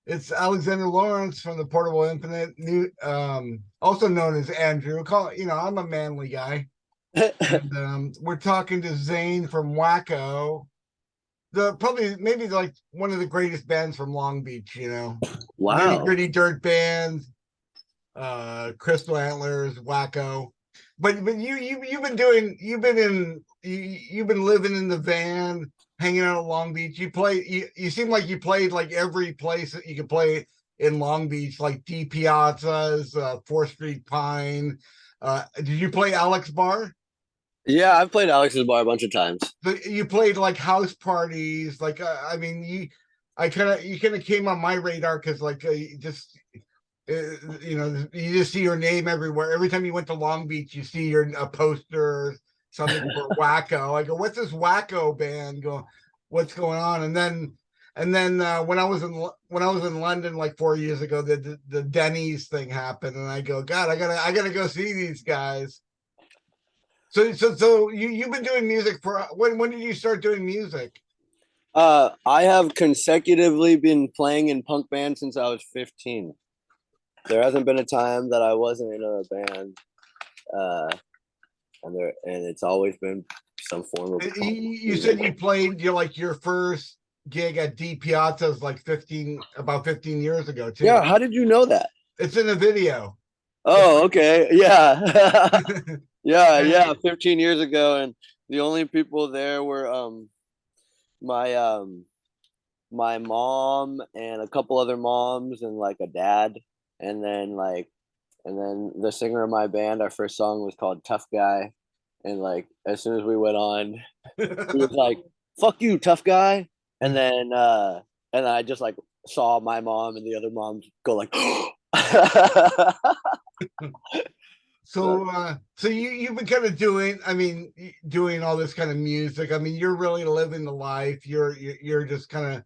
It's Alexander Lawrence from the Portable Infinite, new, also known as Andrew. Call I'm a manly guy, and we're talking to Zaine from WACKO, the probably maybe like one of the greatest bands from Long Beach. Nitty Wow. gritty dirt band, Crystal Antlers, WACKO. But you've been doing you've been living in the van, hanging out at Long Beach. You seem like you played like every place that you could play in Long Beach, like TPII's, 4th Street Pine. Did you play Alex Bar? Yeah, I've played Alex's Bar a bunch of times. So you played like house parties, like I mean, you kind of came on my radar because like you just you just see your name everywhere. Every time you went to Long Beach, you see a poster or something for WACKO. I go, what's this WACKO band? Go, what's going on? And then when I was in London like 4 years ago, the Denny's thing happened, and I go, God, I gotta go see these guys. So you've been doing music for when did you start doing music? I have consecutively been playing in punk bands since I was 15. There hasn't been a time that I wasn't in a band, uh, and it's always been some form of You, punk you said music. you played like your first gig at D Piazza's like 15 years ago Yeah, too. how did you know that? It's in a video. It's Oh, okay. Yeah. Yeah, and yeah, 15 years ago, and the only people there were my my mom and a couple other moms and like a dad, and then the singer of my band. Our first song was called Tough Guy, and like as soon as we went on, he was like, "Fuck you, tough guy," and then I just like saw my mom and the other moms go like. so you've been kind of doing, I mean, doing all this kind of music. I mean, you're really living the life. You're just kind of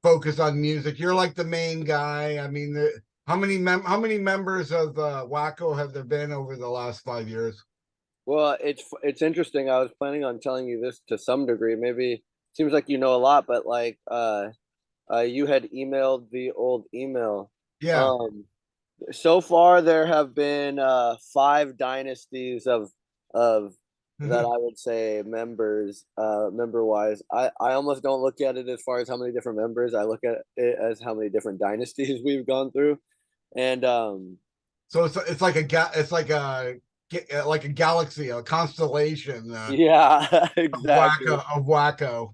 focused on music. You're like the main guy. I mean, how many members of WACKO have there been over the last 5 years? Well, it's interesting. I was planning on telling you this to some degree. Maybe seems like you know a lot, but like you had emailed the old email. Yeah. Um, so far there have been five dynasties of that I would say members member wise. I almost don't look at it as far as how many different members. I look at it as how many different dynasties we've gone through. And So it's like like a galaxy, a constellation, yeah, of Wacko exactly. of Wacko.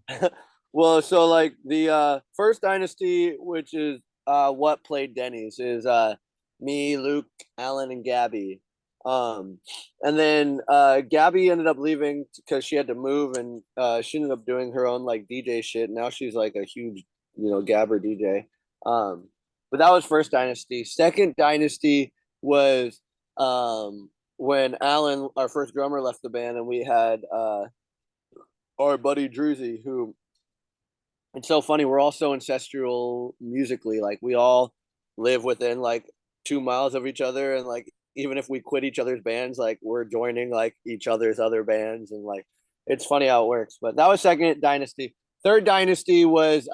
Well, so like the first dynasty, which is what played Denny's, is me, Luke, Alan, and Gabby. Um, and then Gabby ended up leaving because she had to move, and she ended up doing her own like DJ shit. Now she's like a huge, Gabber DJ. Um, but that was first dynasty. Second dynasty was when Alan, our first drummer, left the band, and we had our buddy Druzy, who it's so funny. We're all so ancestral musically. Like we all live within like 2 miles of each other, and like even if we quit each other's bands, like we're joining like each other's other bands, and like it's funny how it works. But that was second dynasty. Third dynasty was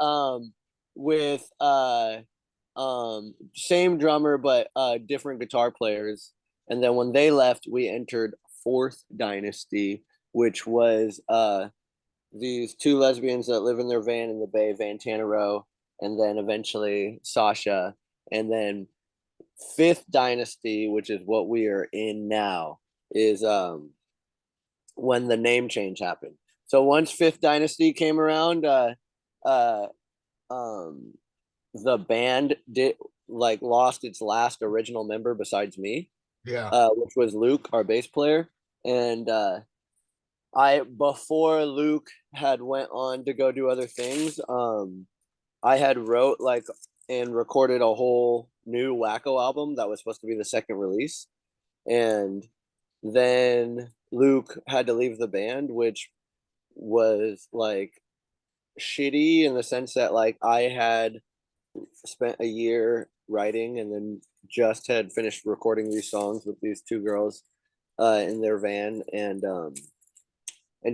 with same drummer but different guitar players. And then when they left, we entered fourth dynasty, which was these two lesbians that live in their van in the Bay, Van Tanaro, and then eventually Sasha, and then fifth dynasty, which is what we are in now, is when the name change happened. So once fifth dynasty came around, uh, um, the band did like lost its last original member besides me, Yeah. which was Luke, our bass player, and I before Luke had went on to go do other things, I had wrote like and recorded a whole new WACKO album that was supposed to be the second release. And then Luke had to leave the band, which was like shitty in the sense that like I had spent a year writing and then just had finished recording these songs with these two girls in their van, and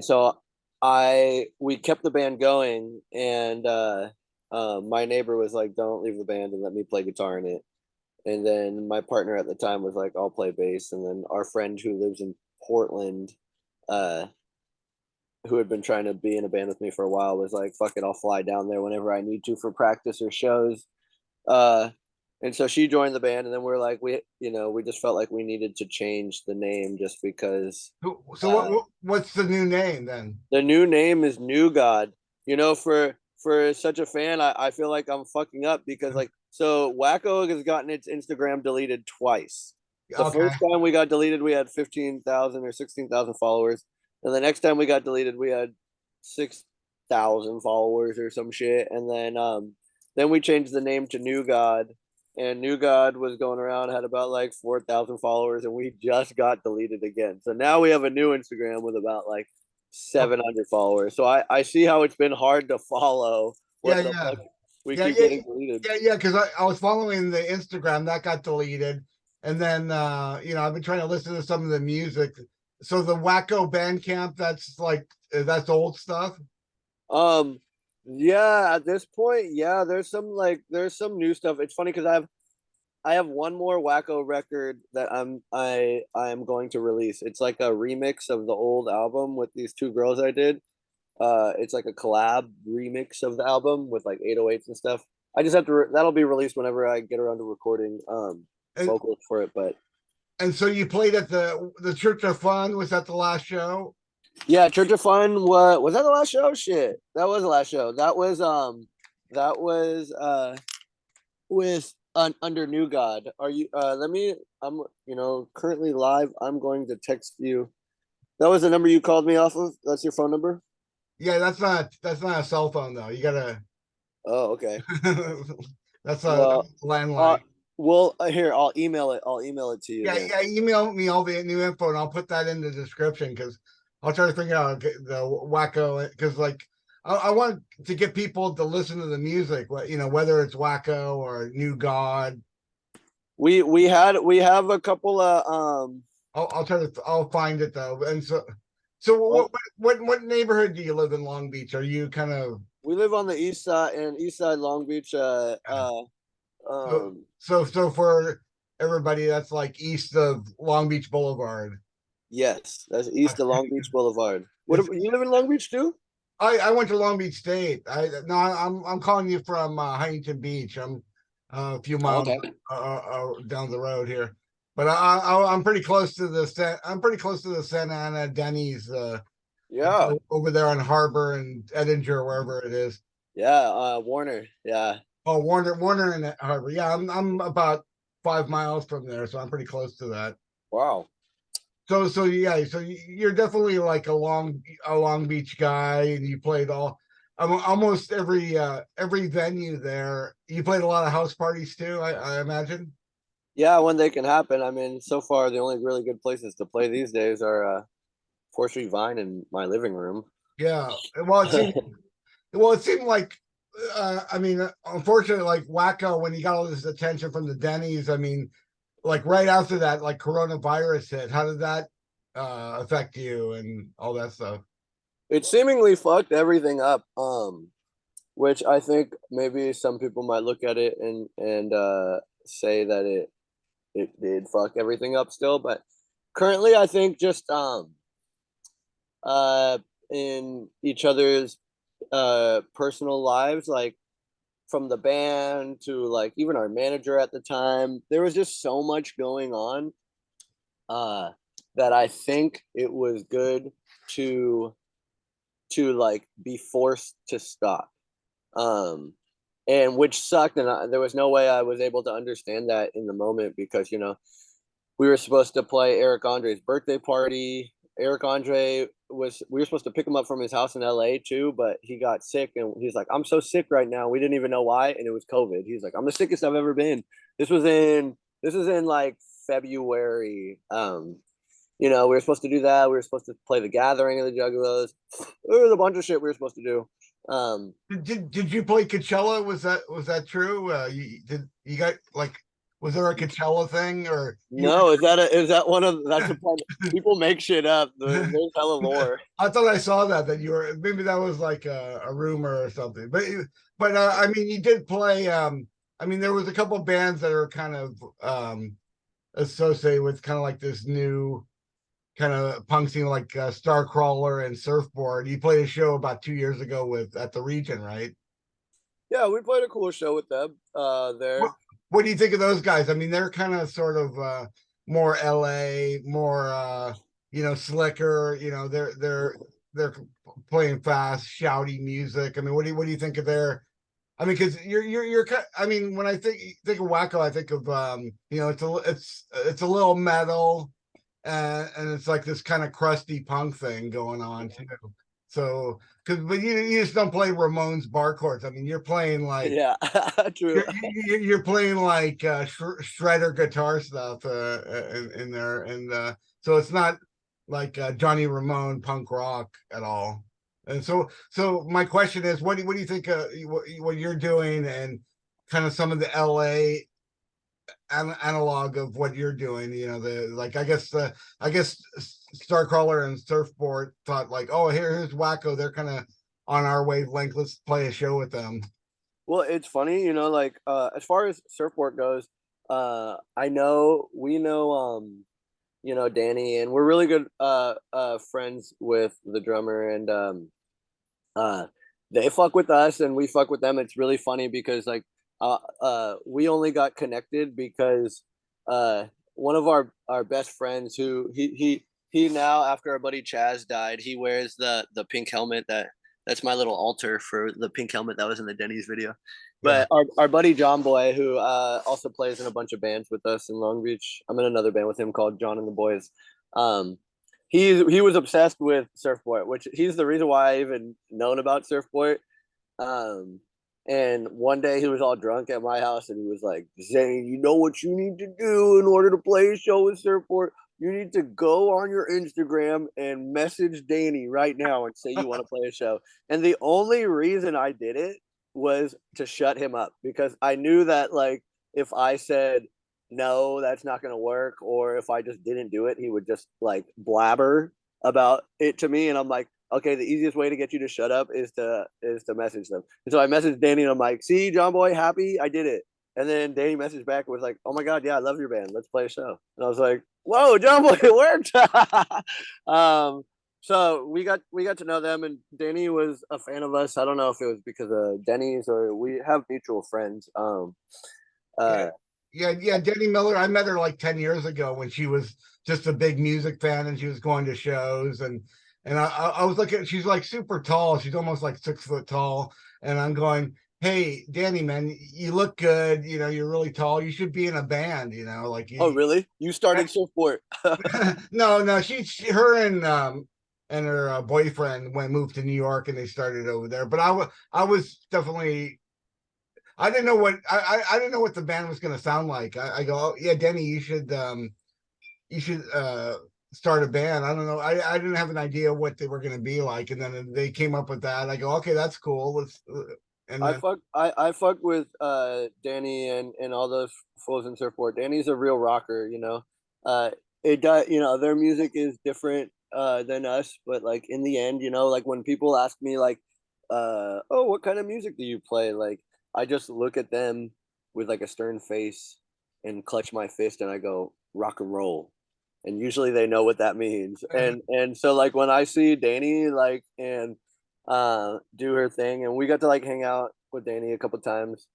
so I we kept the band going, and my neighbor was like, "Don't leave the band and let me play guitar in it." And then my partner at the time was like, "I'll play bass." And then our friend who lives in Portland, uh, who had been trying to be in a band with me for a while, was like, "Fuck it, I'll fly down there whenever I need to for practice or shows." Uh, and so she joined the band, and then we're like, we just felt like we needed to change the name just because So what's the new name then? the new name is New God. For such a fan, I feel like I'm fucking up because like so WACKO has gotten its Instagram deleted twice. The Okay. first time we got deleted, we had 15,000 or 16,000 followers, and the next time we got deleted, we had 6,000 followers or some shit, and then we changed the name to New God, and New God was going around, had about like 4,000 followers, and we just got deleted again. So now we have a new Instagram with about like Okay. 700 followers. So I see how it's been hard to follow. Yeah, What the yeah. fuck? We Yeah, keep yeah, getting deleted. yeah, yeah. Because I was following the Instagram that got deleted, and then I've been trying to listen to some of the music. So the WACKO Bandcamp, that's like that's old stuff. Um, yeah, at this point, yeah, there's some new stuff. It's funny because I have one more WACKO record that I am going to release. It's like a remix of the old album with these two girls I did. It's like a collab remix of the album with like 808s and stuff. I just have to that'll be released whenever I get around to recording And vocals for it. But and so you played at the Church of Fun. Was that the last show? yeah, Church of Fun. What was that the last show? Shit, that was the last show. That was with under New God. Are you? Let me. I'm currently live. I'm going to text you. That was the number you called me off of. That's your phone number. Yeah, that's not a cell phone though. You gotta. Oh, okay. That's a Well, uh, landline. here I'll email it. I'll email it to you Yeah, then. yeah. Email me all the new info, and I'll put that in the description because I'll try to figure out the WACKO because like I want to get people to listen to the music, whether it's WACKO or New God. We have a couple of I'll find it though. And so oh, what neighborhood do you live in Long Beach? Are you kind of we live on the east side and east side Long Beach. so Um, so for everybody that's like east of Long Beach Boulevard? yes, that's east of Long Beach Boulevard. It's You live in Long Beach too? I went to Long Beach State. I no, I'm calling you from Huntington Beach. I'm a few Oh, miles okay. down the road here, but I'm pretty close to I'm pretty close to the Santa Ana Denny's Yeah, over there on Harbor and Edinger, wherever it is. yeah. Warner. Yeah. Oh, Warner and Harbor. Yeah, I'm about 5 miles from there, so I'm pretty close to that. Wow. So yeah, so you're definitely like a Long Beach guy, and you played almost every venue there. You played a lot of house parties too, I imagine. Yeah, when they can happen. I mean, so far the only really good places to play these days are 4th Street Vine and my living room. Yeah. It seemed like I mean, unfortunately, like WACKO, when he got all this attention from the Denny's, I mean, like right after that, like coronavirus hit. How did that affect you and all that stuff? It seemingly fucked everything up. Which I think maybe some people might look at it and say that it did fuck everything up still, but currently I think just uh in each other's personal lives, like from the band to like even our manager at the time, there was just so much going on uh that I think it was good to like be forced to stop. Um and which sucked, and there was no way I was able to understand that in the moment because we were supposed to play Eric Andre's birthday party. Eric Andre we were supposed to pick him up from his house in LA too, but he got sick and he's like, I'm so sick right now. We didn't even know why, and it was COVID. He's like, I'm the sickest I've ever been. This was in like February. We were supposed to do that. We were supposed to play the Gathering of the Juggalos. There was a bunch of shit we were supposed to do. Did you play Coachella? Was that true? You got like Was there a Coachella thing, or you No, is that one of that's a part people make shit up. were? There's hella lore. I thought I saw that you were, maybe that was like a rumor or something. But I mean, you did play. I mean, there was a couple bands that are kind of associated with kind of like this new kind of punk scene, like Starcrawler and Surfboard. You played a show about 2 years ago with at the Region, right? Yeah, we played a cool show with them What there. What do you think of those guys? I mean, they're kind of sort of more LA, more slicker. They're playing fast, shouty music. I mean, what do you think of their? I mean, because I mean, when I think of WACKO, I think of it's a little metal, and it's like this kind of crusty punk thing going on too. So, but you just don't play Ramones bar chords. I mean, you're playing like Yeah, true. you're playing like shredder guitar stuff in there, and so it's not like Johnny Ramone punk rock at all. And so my question is, what do you think what you're doing, and kind of some of the LA analog of what you're doing? The like I guess Starcrawler and Surfboard thought like, oh, here's WACKO, they're kind of on our wavelength, let's play a show with them. Well, it's funny, like as far as surfboard goes, I know we know Danny, and we're really good friends with the drummer, and uh they fuck with us and we fuck with them. It's really funny because like we only got connected because uh one of our best friends who he now, after our buddy Chaz died, he wears the pink helmet that's my little altar for the pink helmet that was in the Denny's video. Yeah. But our buddy John Boy, who also plays in a bunch of bands with us in Long Beach, I'm in another band with him called John and the Boys. Um, he was obsessed with Surfboard, which he's the reason why I even known about Surfboard. Um, and one day he was all drunk at my house and he was like, Zaine, you know what you need to do in order to play a show with Surfboard? You need to go on your Instagram and message Danny right now and say you want to play a show. And the only reason I did it was to shut him up, because I knew that like if I said no, that's not going to work, or if I just didn't do it, he would just like blabber about it to me, and I'm like, okay, the easiest way to get you to shut up is to message them. And so I messaged Danny and I'm like, see, John Boy, happy I did it. And then Danny messaged back and was like, oh my god, yeah, I love your band, let's play a show. And I was like, whoa, John Boy, it worked. um so we got to know them, and Danny was a fan of us. I don't know if it was because of Denny's or we have mutual friends. Yeah. Uh Yeah. Denny Miller, I met her like 10 years ago when she was just a big music fan and she was going to shows, and I was looking, she's like super tall. She's almost like 6 foot tall. And I'm going, hey, Danny, man, you look good. You're really tall. You should be in a band, like oh you. really? You started Surfboard? No, her and her boyfriend moved to New York and they started over there. But I was definitely, I didn't know I didn't know what the band was going to sound like. I go, oh, yeah, Denny, you should start a band. I don't know. I didn't have an idea what they were going to be like, and then they came up with that. I go, okay, that's cool. And then I fuck with Danny and all those fools in Surfboard. Danny's a real rocker, you know. It does, their music is different than us, but like in the end, like when people ask me like oh, what kind of music do you play? Like I just look at them with like a stern face and clutch my fist and I go rock and roll. And usually they know what that means. And so like when I see Danny like and do her thing, and we got to like hang out with Danny a couple times,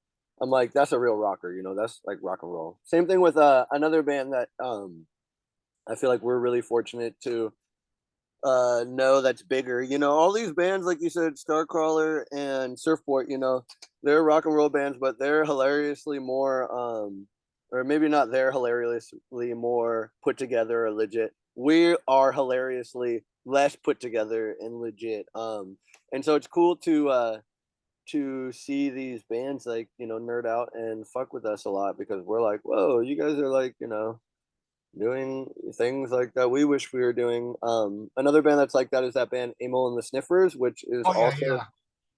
I'm like, that's a real rocker, that's like rock and roll. Same thing with another band that I feel like we're really fortunate to know that's bigger. All these bands, like you said, Starcrawler and Surfboard, they're rock and roll bands, but they're hilariously more or maybe not, they're hilariously more put together or legit. We are hilariously less put together and legit. And so it's cool to see these bands like, nerd out and fuck with us a lot, because we're like, whoa, you guys are like, doing things like that we wish we were doing. Another band that's like that is that band Amol and the Sniffers, which is oh yeah, also yeah,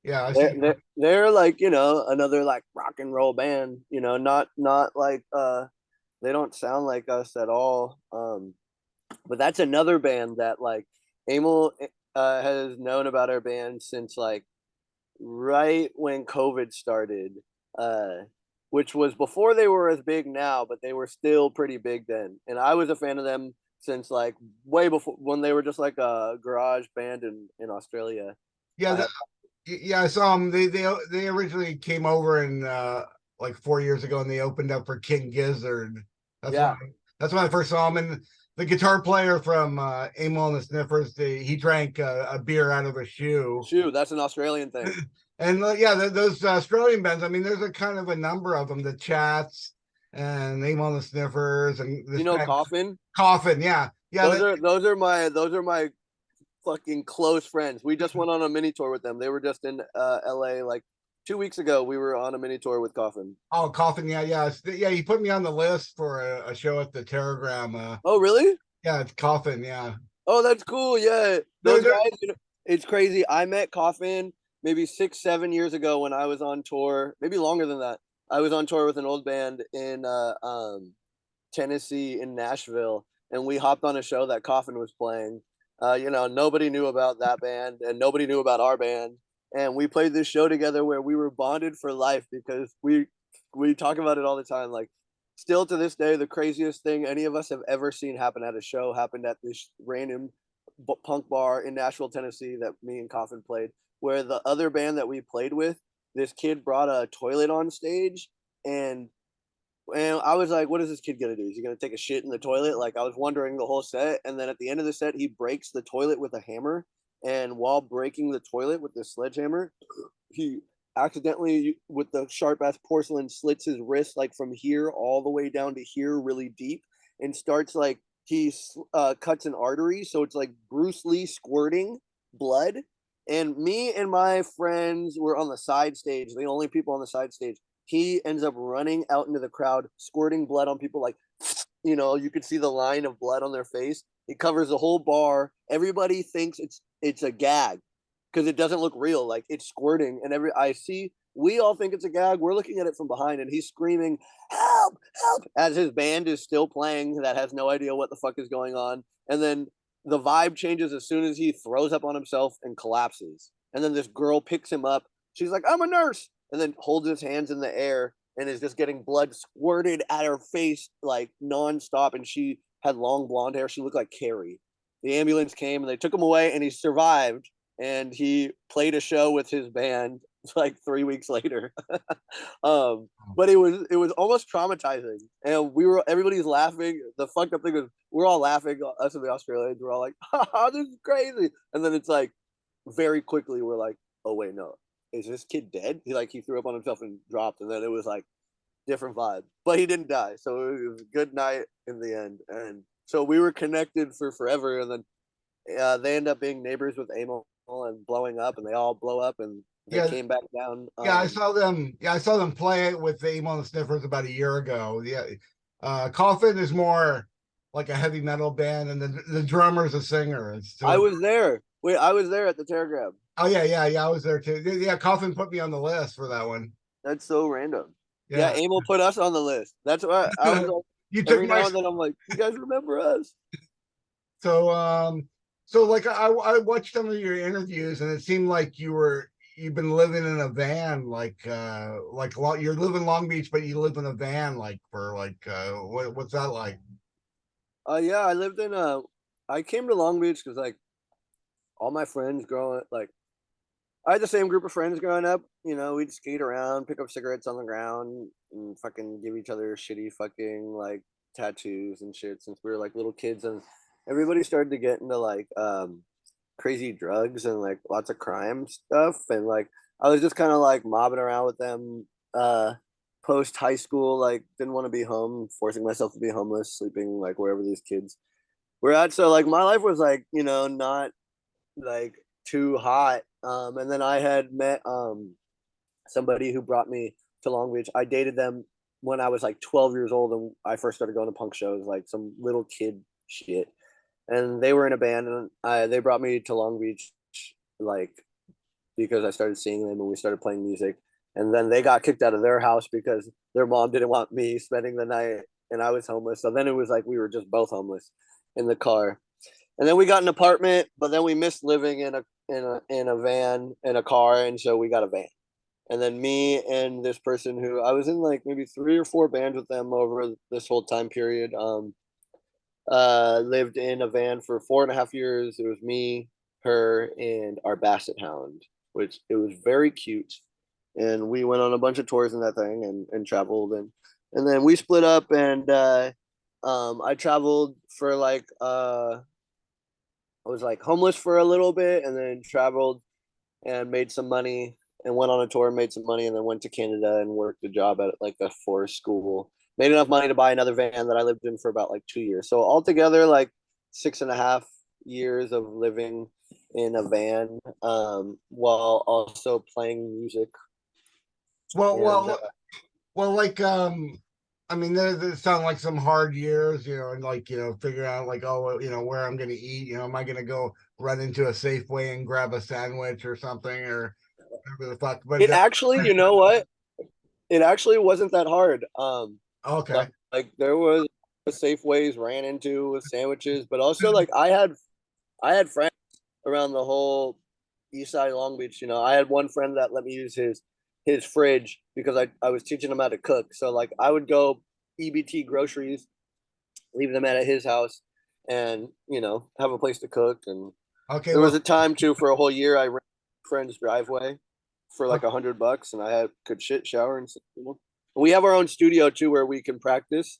yeah. I see. they're like, another like rock and roll band, not like They don't sound like us at all. But that's another band that like Emil has known about our band since like right when COVID started, uh, which was before they were as big now, but they were still pretty big then. And I was a fan of them since like way before when they were just like a garage band in Australia. Yeah, I had yeah, I saw them. They originally came over in like 4 years ago, and they opened up for King Gizzard. That's when yeah, I first saw them. And the guitar player from Amol and the Sniffers, he drank a beer out of a shoe. shoot, that's an Australian thing. And yeah, those Australian bands. I mean, there's a kind of a number of them. The Chats and Amol and the Sniffers and You this know, band Coffin. Coffin. Yeah, yeah. Those are my fucking close friends. We just went on a mini tour with them. They were just in LA like 2 weeks ago. We were on a mini tour with Coffin. Oh, Coffin. Yeah, yeah, yeah. He put me on the list for a show at the Terragram. Oh, really? Yeah, it's Coffin. Yeah. Oh, that's cool. Yeah, They're, those they're, guys. It's crazy. I met Coffin maybe 6, 7 years ago when I was on tour. Maybe longer than that. I was on tour with an old band in Tennessee in Nashville, and we hopped on a show that Coffin was playing. Nobody knew about that band, and nobody knew about our band. And we played this show together where we were bonded for life because we talk about it all the time. Like, still to this day, the craziest thing any of us have ever seen happen at a show happened at this random punk bar in Nashville, Tennessee that me and Coffin played. Where the other band that we played with, this kid brought a toilet on stage, and I was like, what is this kid gonna do? Is he gonna take a shit in the toilet? Like, I was wondering the whole set. And then at the end of the set, he breaks the toilet with a hammer. And while breaking the toilet with this sledgehammer, he accidentally, with the sharp ass porcelain, slits his wrist like from here all the way down to here, really deep, and starts like he cuts an artery. So it's like Bruce Lee squirting blood. And me and my friends were on the side stage, the only people on the side stage. He ends up running out into the crowd, squirting blood on people. Like, you could see the line of blood on their face. It covers the whole bar. Everybody thinks it's a gag because it doesn't look real. Like, it's squirting, and we all think it's a gag. We're looking at it from behind, and he's screaming, "Help! Help!" as his band is still playing. That has no idea what the fuck is going on, and then the vibe changes as soon as he throws up on himself and collapses. And then this girl picks him up. She's like, "I'm a nurse," and then holds his hands in the air and is just getting blood squirted at her face like nonstop. And she had long blonde hair. She looked like Carrie. The ambulance came and they took him away, and he survived. And he played a show with his band like 3 weeks later. But it was almost traumatizing, and everybody's laughing. The fucked up thing was we're all laughing. Us and the Australians were all like, "Ha, this is crazy!" And then it's like very quickly we're like, "Oh wait, no, is this kid dead?" He threw up on himself and dropped, and then it was like different vibe. But he didn't die, so it was a good night in the end. And so we were connected for forever. And then they end up being neighbors with Amel and blowing up, and they all blow up, and they yeah, came back down. yeah. I saw them. Yeah, I saw them play it with the Amon and the Sniffers about a year ago. Yeah, Coffin is more like a heavy metal band, and the drummer's a singer. I was there. Wait, I was there at the Terragrab. Oh yeah, yeah, yeah. I was there too. Yeah, Coffin put me on the list for that one. That's so random. Yeah, Yeah, Amel put us on the list. That's why I was like, you took every my now and then I'm like, you guys remember us? so so like I watched some of your interviews, and it seemed like you've been living in a van, you're living Long Beach, but you live in a van like for what's that like? Yeah, I came to Long Beach because like all my friends I had the same group of friends growing up. We'd skate around, pick up cigarettes on the ground, and fucking give each other shitty fucking like tattoos and shit since we were like little kids. And everybody started to get into like crazy drugs and like lots of crime stuff. And like I was just kind of like mobbing around with them post high school. Like, didn't want to be home, forcing myself to be homeless, sleeping like wherever these kids were at. So like my life was like not like too hot. And then I had met somebody who brought me to Long Beach. I dated them when I was like 12 years old, and I first started going to punk shows, like some little kid shit. And they were in a band, and they brought me to Long Beach, like because I started seeing them and we started playing music. And then they got kicked out of their house because their mom didn't want me spending the night and I was homeless. So then it was like we were just both homeless in the car. And then we got an apartment, but then we missed living in a van, in a car, and so we got a van. And then me and this person who I was in like maybe 3 or 4 bands with them over this whole time period. Lived in a van for 4.5 years. It was me, her, and our basset hound, which it was very cute. And we went on a bunch of tours in that thing and traveled and then we split up and I traveled for like I was like homeless for a little bit and then traveled and made some money and went on a tour, made some money, and then went to Canada and worked a job at like a forest school. Made enough money to buy another van that I lived in for about like 2 years. So altogether, like 6.5 years of living in a van, while also playing music. Well, And well, like I mean, there sound like some hard years, and like figuring out like, oh, where I'm gonna eat. Am I gonna go run into a Safeway and grab a sandwich or something, or whatever the fuck? But it actually, you know what? It actually wasn't that hard. okay, Like there was Safeways ran into with sandwiches, but also like I had friends around the whole east side of Long Beach. I had one friend that let me use his fridge because I was teaching him how to cook. So like I would go EBT groceries, leave them at his house, and have a place to cook. And okay, there well, was a time too for a whole year I rented a friend's driveway for like okay, $100, and I could shit, shower, and we have our own studio too where we can practice.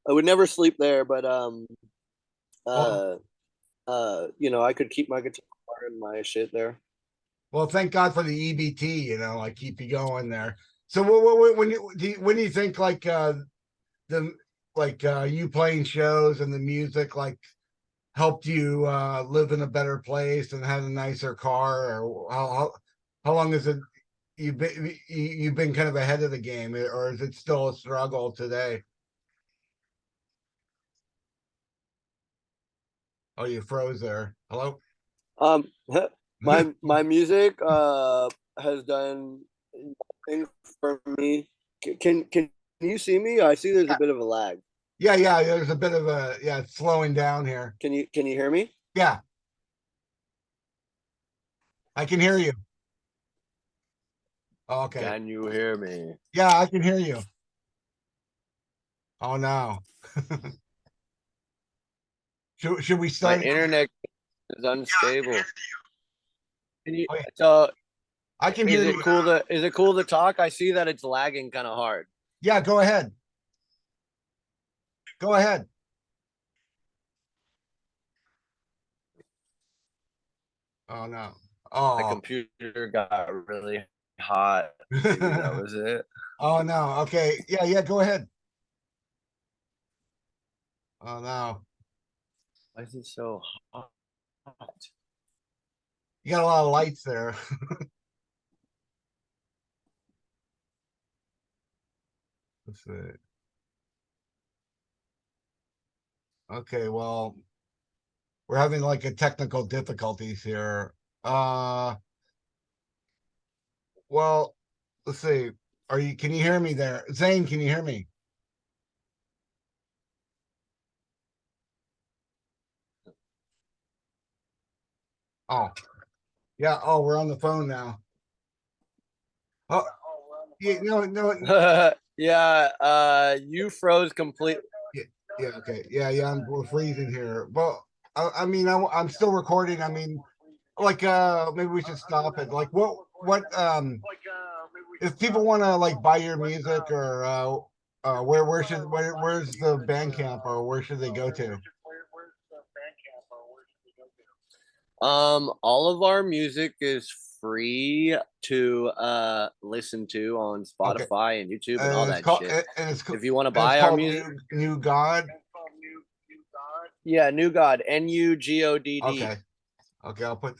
I would never sleep there, but well, uh I could keep my guitar and my shit there. well, thank God for the EBT. Like keep you going there. So, when do you think like the you playing shows and the music like helped you live in a better place and had a nicer car, or how long is it you've been kind of ahead of the game, or is it still a struggle today? Oh, you froze there. Hello? Um, my music has done things for me. Can you see me? I see there's a bit of a lag. Yeah, there's a bit of it's slowing down here. Can you hear me? Yeah, I can hear you. Oh, okay. Can you hear me? Yeah, I can hear you. Oh no. Should we My start? internet is unstable. Can you, Oh, yeah, so I can hear you. is it cool to talk? I see that it's lagging kind of hard. Yeah, go ahead. Go ahead. Oh no. My Oh. computer got really hot. Maybe that was it. Oh no. Okay. Yeah, go ahead. Oh no. Why is it so hot? You got a lot of lights there. Let's see. Okay, well, we're having like a technical difficulties here. Uh well, let's see. Can you hear me there? Zane, can you hear me? Oh, yeah. Oh, we're on the phone now. Oh, yeah, no, Yeah, you froze completely. yeah, yeah, okay. Yeah, we're freezing here. Well, I mean, I'm still recording. I mean, like maybe we should stop it. Like what if people want to like buy your music, or where's the bandcamp, or where should they go to? All of our music is free to listen to on Okay. Spotify and YouTube and all And it's that called shit. If you want to and it's buy our called music, New God. yeah, New God, NUGODD, Okay. Okay, I'll put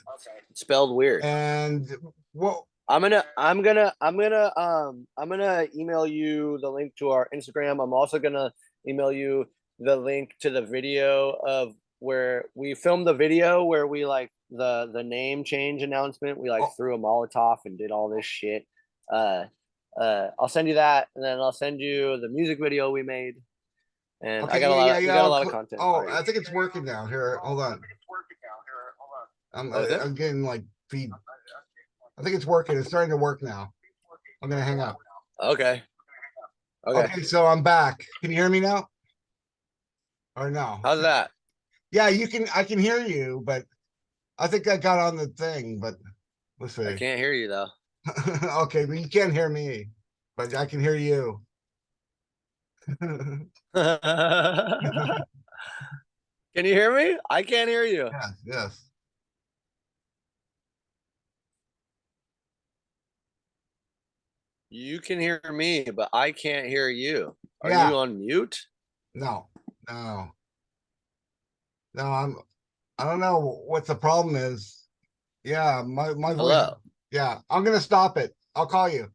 spelled weird. and what I'm gonna email you the link to our Instagram. I'm also gonna email you the link to the video of where we filmed the video where we like the name change announcement. We like oh, threw a Molotov and did all this shit. Uh I'll send you that, and then I'll send you the music video we made. And I Okay, got a yeah, lot yeah, of we yeah. got a lot of content. Oh, for you. I think it's working now. Here, hold on. Oh, is it? I'm getting like feed. I think it's working. It's starting to work now. I'm gonna hang up. Okay. Okay. Okay, so I'm back. Can you hear me now? Or no? How's that? Yeah, you can. I can hear you, but I think I got on the thing. But let's I see. can't hear you though. Okay, but you can't hear me, but I can hear you. Can you hear me? I can't hear you. Yes, yes. You can hear me, but I can't hear you. Are Yeah. you on mute? No, no, no. I don't know what the problem is. Yeah, my voice. Hello. Yeah, I'm gonna stop it. I'll call you.